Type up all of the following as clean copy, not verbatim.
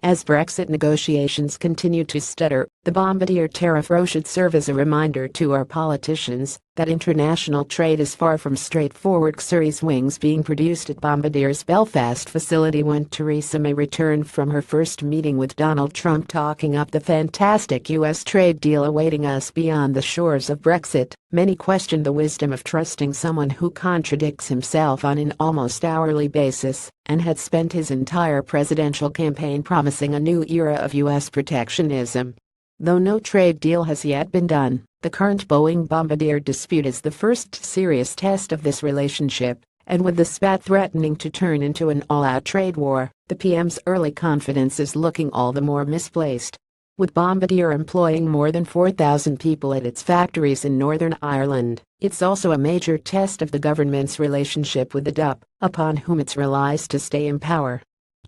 As Brexit negotiations continue to stutter, the Bombardier tariff row should serve as a reminder to our politicians that international trade is far from straightforward. Surrey's wings being produced at Bombardier's Belfast facility when Theresa May returned from her first meeting with Donald Trump, talking up the fantastic U.S. trade deal awaiting us beyond the shores of Brexit. Many questioned the wisdom of trusting someone who contradicts himself on an almost hourly basis and had spent his entire presidential campaign promising a new era of U.S. protectionism. Though no trade deal has yet been done, the current Boeing-Bombardier dispute is the first serious test of this relationship, and with the spat threatening to turn into an all-out trade war, the PM's early confidence is looking all the more misplaced. With Bombardier employing more than 4,000 people at its factories in Northern Ireland, it's also a major test of the government's relationship with the DUP, upon whom it relies to stay in power.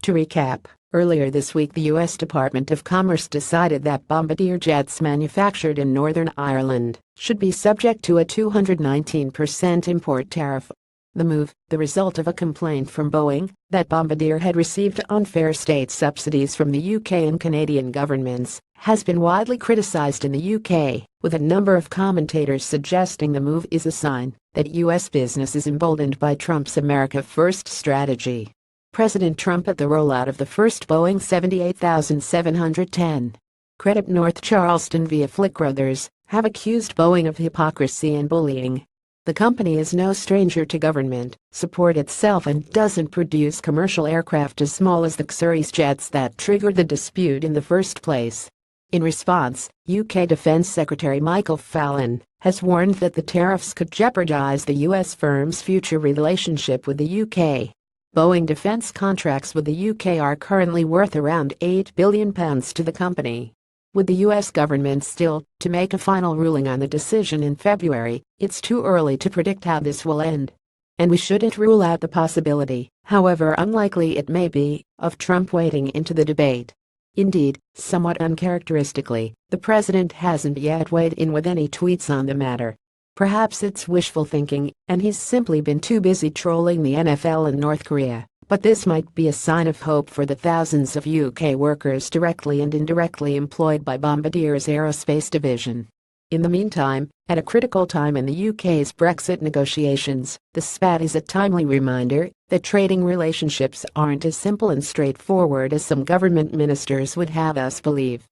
To recap, earlier this week the U.S. Department of Commerce decided that Bombardier jets manufactured in Northern Ireland should be subject to a 219% import tariff. The move, the result of a complaint from Boeing that Bombardier had received unfair state subsidies from the UK and Canadian governments, has been widely criticized in the UK, with a number of commentators suggesting the move is a sign that US business is emboldened by Trump's America First strategy. President Trump at the rollout of the first Boeing 787-10 credit North Charleston via Flick Brothers, have accused Boeing of hypocrisy and bullying. The company is no stranger to government support itself and doesn't produce commercial aircraft as small as the Surrey's jets that triggered the dispute in the first place. In response, UK Defense Secretary Michael Fallon has warned that the tariffs could jeopardize the US firm's future relationship with the UK. Boeing defense contracts with the UK are currently worth around £8 billion to the company. With the U.S. government still to make a final ruling on the decision in February, it's too early to predict how this will end. And we shouldn't rule out the possibility, however unlikely it may be, of Trump wading into the debate. Indeed, somewhat uncharacteristically, the president hasn't yet weighed in with any tweets on the matter. Perhaps it's wishful thinking, and he's simply been too busy trolling the NFL and North Korea. But this might be a sign of hope for the thousands of UK workers directly and indirectly employed by Bombardier's aerospace division. In the meantime, at a critical time in the UK's Brexit negotiations, the spat is a timely reminder that trading relationships aren't as simple and straightforward as some government ministers would have us believe.